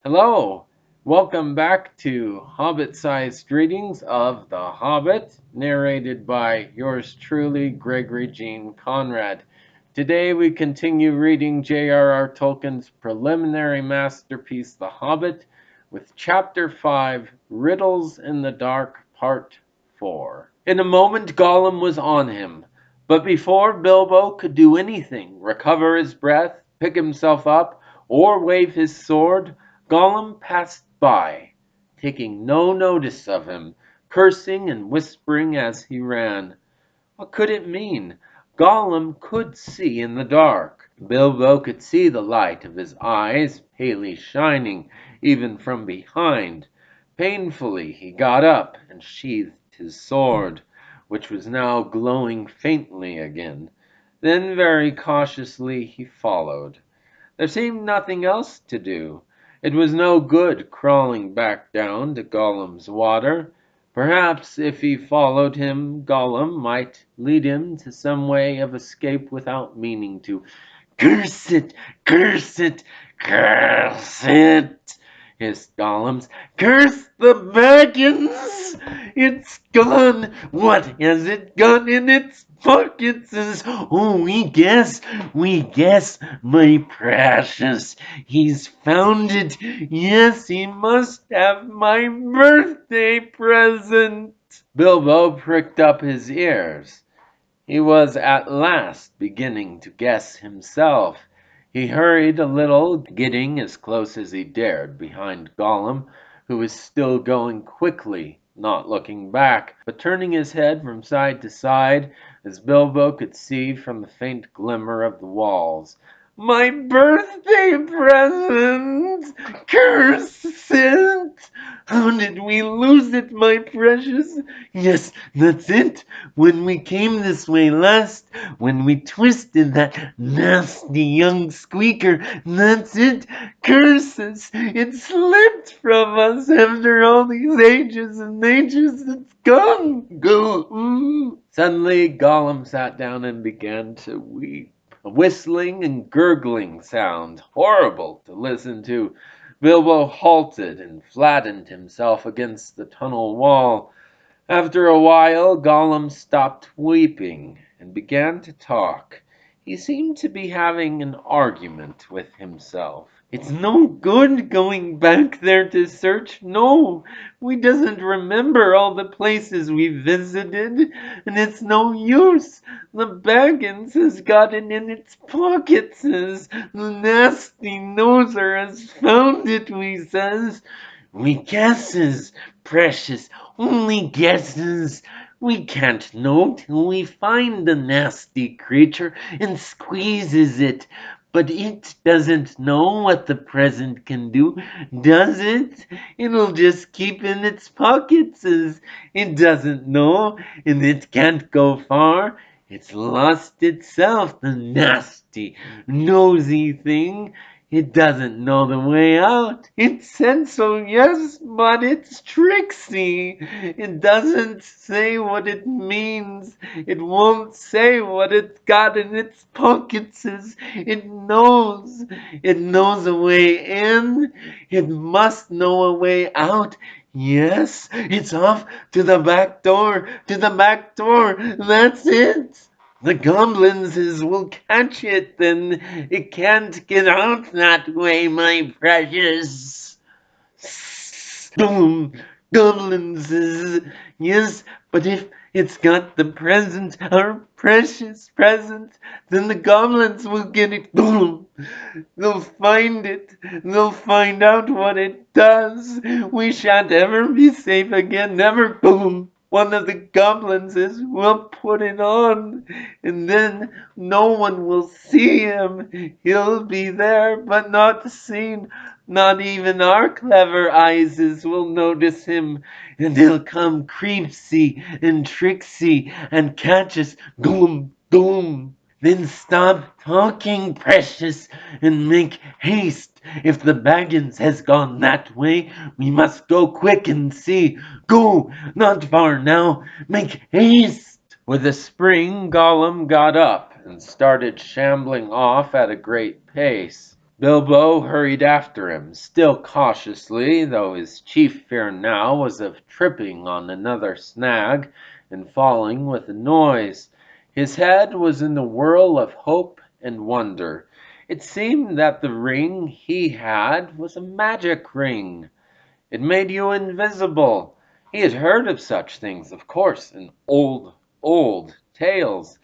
Hello, welcome back to Hobbit-Sized Readings of The Hobbit, narrated by yours truly, Gregory Jean Conrad. Today we continue reading J.R.R. Tolkien's preliminary masterpiece, The Hobbit, with Chapter 5, Riddles in the Dark, Part 4. In a moment Gollum was on him, but before Bilbo could do anything, recover his breath, pick himself up, or wave his sword, Gollum passed by, taking no notice of him, cursing and whispering as he ran. What could it mean? Gollum could see in the dark. Bilbo could see the light of his eyes, palely shining, even from behind. Painfully he got up and sheathed his sword, which was now glowing faintly again. Then very cautiously he followed. There seemed nothing else to do. It was no good crawling back down to Gollum's water. Perhaps if he followed him, Gollum might lead him to some way of escape without meaning to. Curse it! Curse it! Curse it! Hissed Gollum. Curse the Baggins! It's gone! What has it got in its pockets? Oh, we guess, my precious. He's found it. Yes, he must have my birthday present. Bilbo pricked up his ears. He was at last beginning to guess himself. He hurried a little, getting as close as he dared behind Gollum, who was still going quickly, not looking back, but turning his head from side to side, as Bilbo could see from the faint glimmer of the walls. My birthday present! Curse it! How did we lose it, my precious? Yes, that's it. When we came this way last, when we twisted that nasty young squeaker, that's it. Curses! It slipped from us after all these ages and ages. It's gone. Go. Suddenly, Gollum sat down and began to weep. A whistling and gurgling sound, horrible to listen to. Bilbo halted and flattened himself against the tunnel wall. After a while, Gollum stopped weeping and began to talk. He seemed to be having an argument with himself. It's no good going back there to search. No, we doesn't remember all the places we visited, and it's no use. The Baggins has got it in its pockets. The nasty noser has found it, we says. We guesses, precious, only guesses. We can't know till we find the nasty creature and squeezes it. But it doesn't know what the present can do, does it? It'll just keep in its pockets as it doesn't know, and it can't go far. It's lost itself, the nasty, nosy thing. It doesn't know the way out. It said so, yes, but it's tricksy. It doesn't say what it means. It won't say what it's got in its pockets. It knows. It knows a way in. It must know a way out. Yes, it's off to the back door. To the back door. That's it. The goblins will catch it, then it can't get out that way, my precious. Boom! Goblins yes, but if it's got the present, our precious present, then the goblins will get it. Boom! They'll find it. They'll find out what it does. We shan't ever be safe again. Never. Boom! One of the goblins will put it on, and then no one will see him. He'll be there, but not seen. Not even our clever eyes will notice him, and he'll come creepsy and tricksy and catch us. Gloom, gloom. Then stop talking, precious, and make haste. If the Baggins has gone that way, we must go quick and see. Go, not far now. Make haste. With a spring, Gollum got up and started shambling off at a great pace. Bilbo hurried after him, still cautiously, though his chief fear now was of tripping on another snag and falling with a noise. His head was in a whirl of hope and wonder. It seemed that the ring he had was a magic ring. It made you invisible. He had heard of such things, of course, in old tales,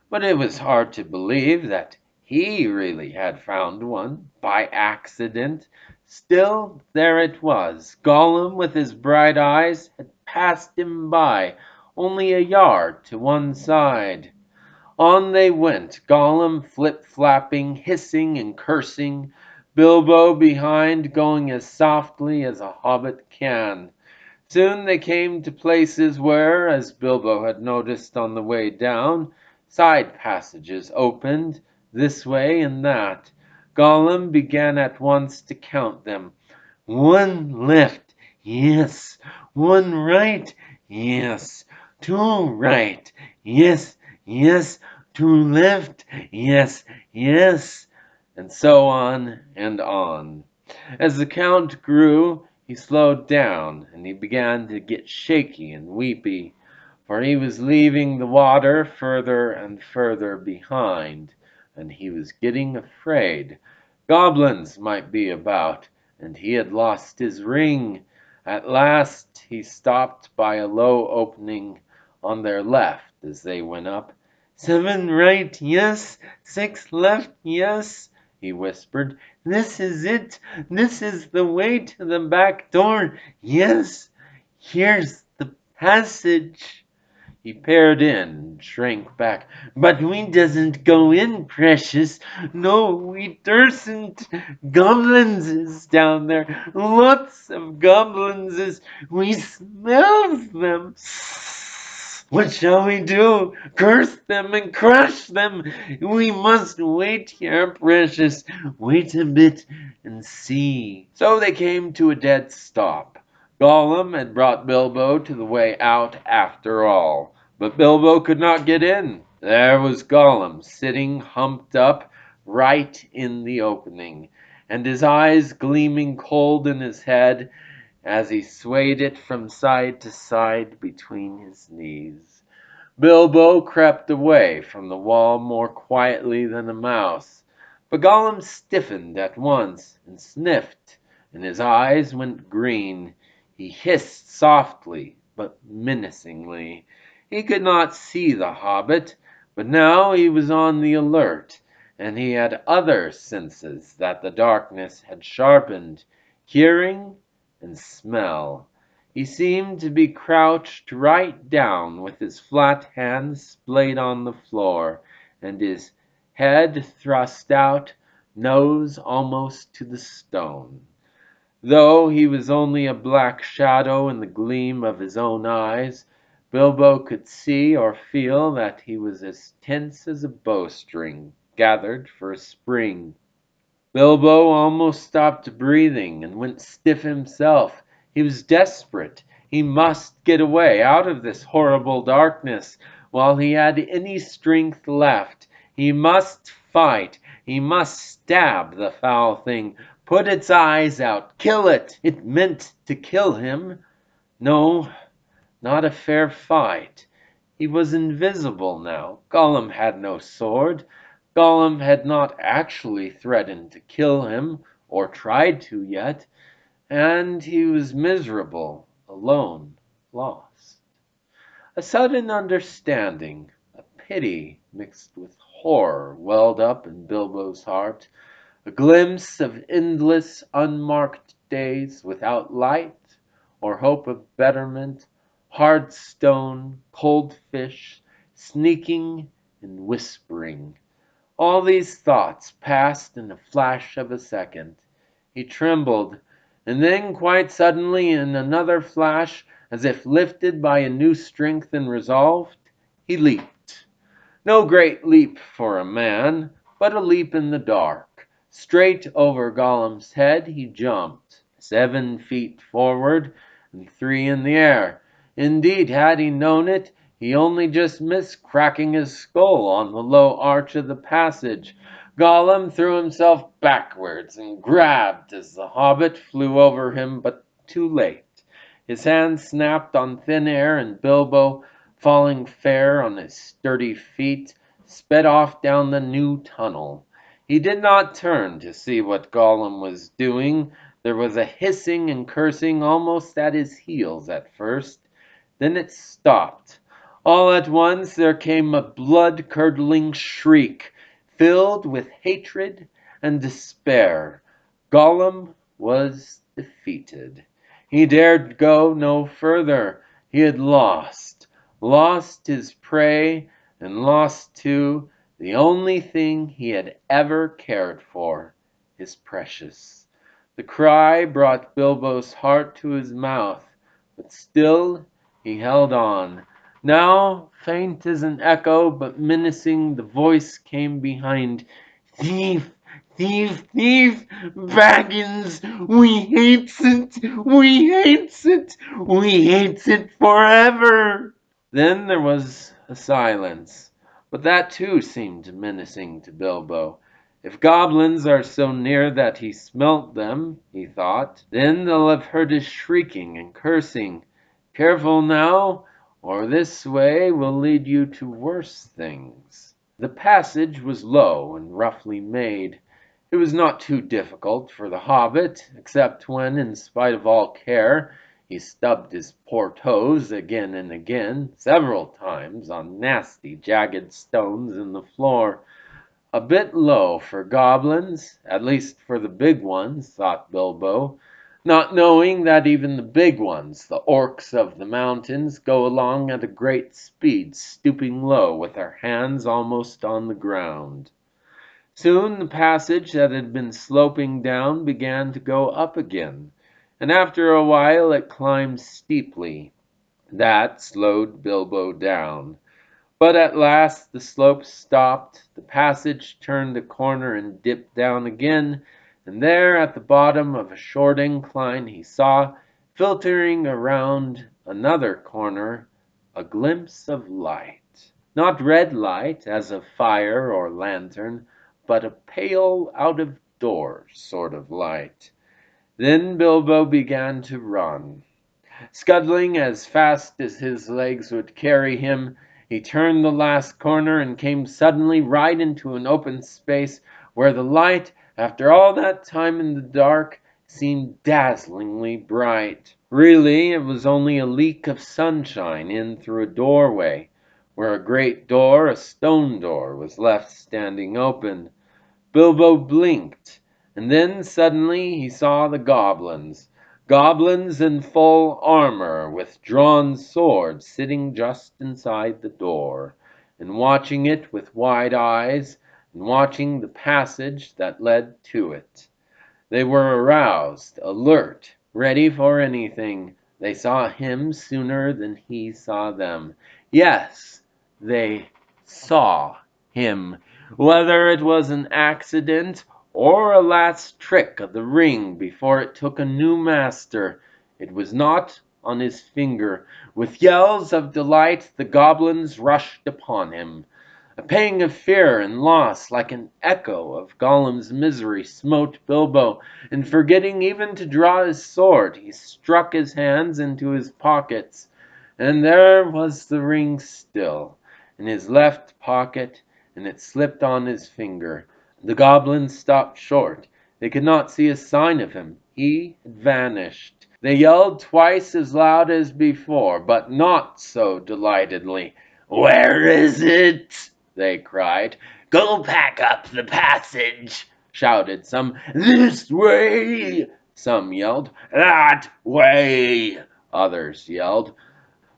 but it was hard to believe that he really had found one by accident. Still, there it was. Gollum, with his bright eyes, had passed him by, only a yard to one side. On they went, Gollum flip-flapping, hissing and cursing, Bilbo behind going as softly as a hobbit can. Soon they came to places where, as Bilbo had noticed on the way down, side passages opened, this way and that. Gollum began at once to count them. One left, yes. One right, yes. Two right, yes, yes. Two left, yes, yes. And so on and on. As the count grew, he slowed down, and he began to get shaky and weepy, for he was leaving the water further and further behind, and he was getting afraid. Goblins might be about, and he had lost his ring. At last he stopped by a low opening on their left as they went up. 7 right, yes. 6 left, yes, he whispered. This is it. This is the way to the back door. Yes, here's the passage. He peered in and shrank back. But we doesn't go in, precious. No, we dursn't. Goblins is down there. Lots of goblins is. We smells them. What shall we do? Curse them and crush them. We must wait here, precious. Wait a bit and see. So they came to a dead stop. Gollum had brought Bilbo to the way out after all, but Bilbo could not get in. There was Gollum sitting humped up right in the opening, and his eyes gleaming cold in his head as he swayed it from side to side between his knees. Bilbo crept away from the wall more quietly than a mouse, but Gollum stiffened at once and sniffed, and his eyes went green. He hissed softly but menacingly. He could not see the hobbit, but now he was on the alert, and he had other senses that the darkness had sharpened, hearing and smell. He seemed to be crouched right down with his flat hands splayed on the floor, and his head thrust out, nose almost to the stone. Though he was only a black shadow in the gleam of his own eyes, Bilbo could see or feel that he was as tense as a bowstring gathered for a spring. Bilbo almost stopped breathing and went stiff himself. He was desperate. He must get away out of this horrible darkness while he had any strength left. He must fight. He must stab the foul thing, put its eyes out, kill it. It meant to kill him. No, not a fair fight. He was invisible now. Gollum had no sword. Gollum had not actually threatened to kill him, or tried to yet, and he was miserable, alone, lost. A sudden understanding, a pity mixed with horror welled up in Bilbo's heart, a glimpse of endless unmarked days without light or hope of betterment, hard stone, cold fish, sneaking and whispering. All these thoughts passed in a flash of a second. He trembled, and then quite suddenly in another flash, as if lifted by a new strength and resolve, he leaped. No great leap for a man, but a leap in the dark. Straight over Gollum's head he jumped, 7 feet forward and 3 in the air. Indeed, had he known it, he only just missed cracking his skull on the low arch of the passage. Gollum threw himself backwards and grabbed as the hobbit flew over him, but too late. His hand snapped on thin air, and Bilbo, falling fair on his sturdy feet, sped off down the new tunnel. He did not turn to see what Gollum was doing. There was a hissing and cursing almost at his heels at first. Then it stopped. All at once there came a blood-curdling shriek, filled with hatred and despair. Gollum was defeated. He dared go no further. He had lost his prey, and lost, too, the only thing he had ever cared for, his precious. The cry brought Bilbo's heart to his mouth, but still he held on. Now, faint as an echo, but menacing, the voice came behind. "Thief! Thief! Thief! Baggins! We hates it! We hates it! We hates it forever!" Then there was a silence, but that too seemed menacing to Bilbo. If goblins are so near that he smelt them, he thought, then they'll have heard his shrieking and cursing. Careful now, or this way will lead you to worse things. The passage was low and roughly made. It was not too difficult for the hobbit, except when, in spite of all care, he stubbed his poor toes again and again, several times, on nasty jagged stones in the floor. A bit low for goblins, at least for the big ones, thought Bilbo, not knowing that even the big ones, the orcs of the mountains, go along at a great speed, stooping low with their hands almost on the ground. Soon the passage that had been sloping down began to go up again, and after a while it climbed steeply. That slowed Bilbo down. But at last the slope stopped, the passage turned a corner and dipped down again, and there at the bottom of a short incline he saw, filtering around another corner, a glimpse of light. Not red light, as of fire or lantern, but a pale out-of-doors sort of light. Then Bilbo began to run. Scuttling as fast as his legs would carry him, he turned the last corner and came suddenly right into an open space where the light, after all that time in the dark, seemed dazzlingly bright. Really, it was only a leak of sunshine in through a doorway, where a great door, a stone door, was left standing open. Bilbo blinked, and then suddenly he saw the goblins. Goblins in full armor, with drawn swords, sitting just inside the door, and watching it with wide eyes, and watching the passage that led to it. They were aroused, alert, ready for anything. They saw him sooner than he saw them. Yes, they saw him. Whether it was an accident or a last trick of the ring before it took a new master, it was not on his finger. With yells of delight the goblins rushed upon him. A pang of fear and loss, like an echo of Gollum's misery, smote Bilbo, and forgetting even to draw his sword, he struck his hands into his pockets, and there was the ring still, in his left pocket, and it slipped on his finger. The goblins stopped short. They could not see a sign of him. He had vanished. They yelled twice as loud as before, but not so delightedly. "Where is it?" they cried. "Go pack up the passage," shouted some. "This way," some yelled. "That way," others yelled.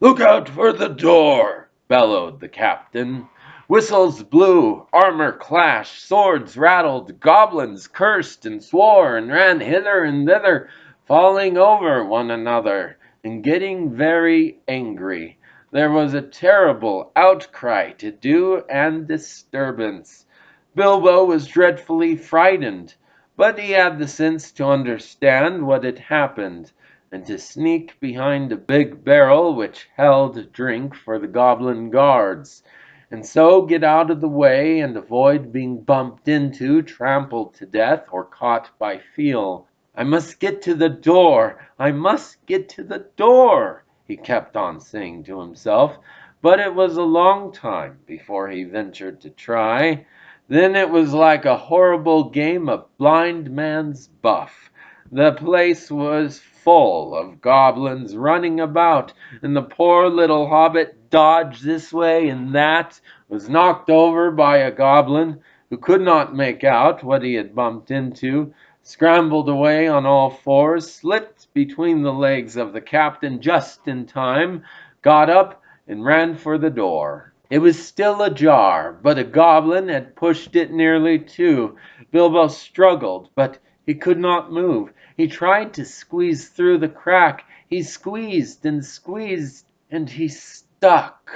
"Look out for the door," bellowed the captain. Whistles blew, armor clashed, swords rattled, goblins cursed and swore and ran hither and thither, falling over one another and getting very angry. There was a terrible outcry to do and disturbance. Bilbo was dreadfully frightened, but he had the sense to understand what had happened, and to sneak behind a big barrel which held drink for the goblin guards. and so get out of the way and avoid being bumped into, trampled to death, or caught by feel. I must get to the door! I must get to the door! He kept on saying to himself, but it was a long time before he ventured to try. Then it was like a horrible game of blind man's buff. The place was full of goblins running about, and the poor little hobbit dodged this way and that, was knocked over by a goblin who could not make out what he had bumped into, scrambled away on all fours, slipped between the legs of the captain just in time, got up, and ran for the door. It was still ajar, but a goblin had pushed it nearly to. Bilbo struggled, but he could not move. He tried to squeeze through the crack. He squeezed and squeezed, and he stuck.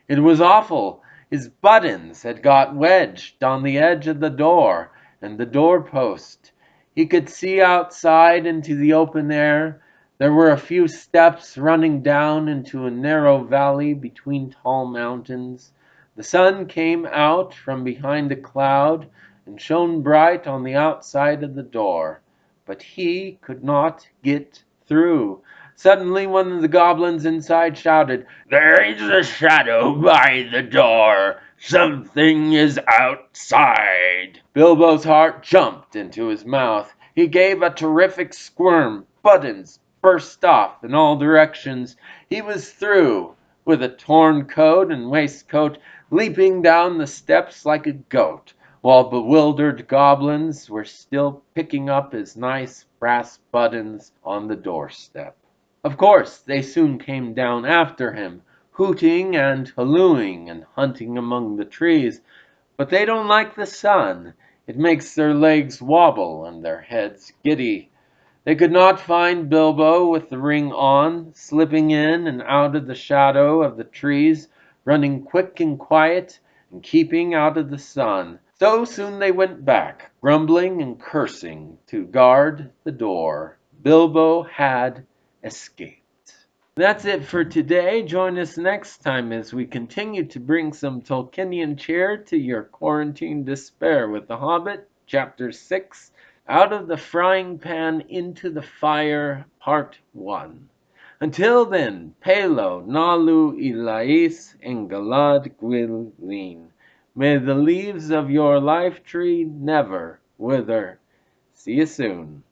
It was awful. His buttons had got wedged on the edge of the door and the doorpost. He could see outside into the open air. There were a few steps running down into a narrow valley between tall mountains. The sun came out from behind a cloud and shone bright on the outside of the door, but he could not get through. Suddenly one of the goblins inside shouted, "There is a shadow by the door! Something is outside!" Bilbo's heart jumped into his mouth. He gave a terrific squirm. Buttons burst off in all directions. He was through, with a torn coat and waistcoat, leaping down the steps like a goat, while bewildered goblins were still picking up his nice brass buttons on the doorstep. Of course, they soon came down after him, hooting and hallooing and hunting among the trees, but they don't like the sun. It makes their legs wobble and their heads giddy. They could not find Bilbo with the ring on, slipping in and out of the shadow of the trees, running quick and quiet, and keeping out of the sun. So soon they went back, grumbling and cursing, to guard the door. Bilbo had escaped. That's it for today. Join us next time as we continue to bring some Tolkienian cheer to your quarantine despair with The Hobbit, Chapter 6, Out of the Frying Pan into the Fire, Part 1. Until then, Pelo Nalu Ilais Engalad Gwylin. May the leaves of your life tree never wither. See you soon.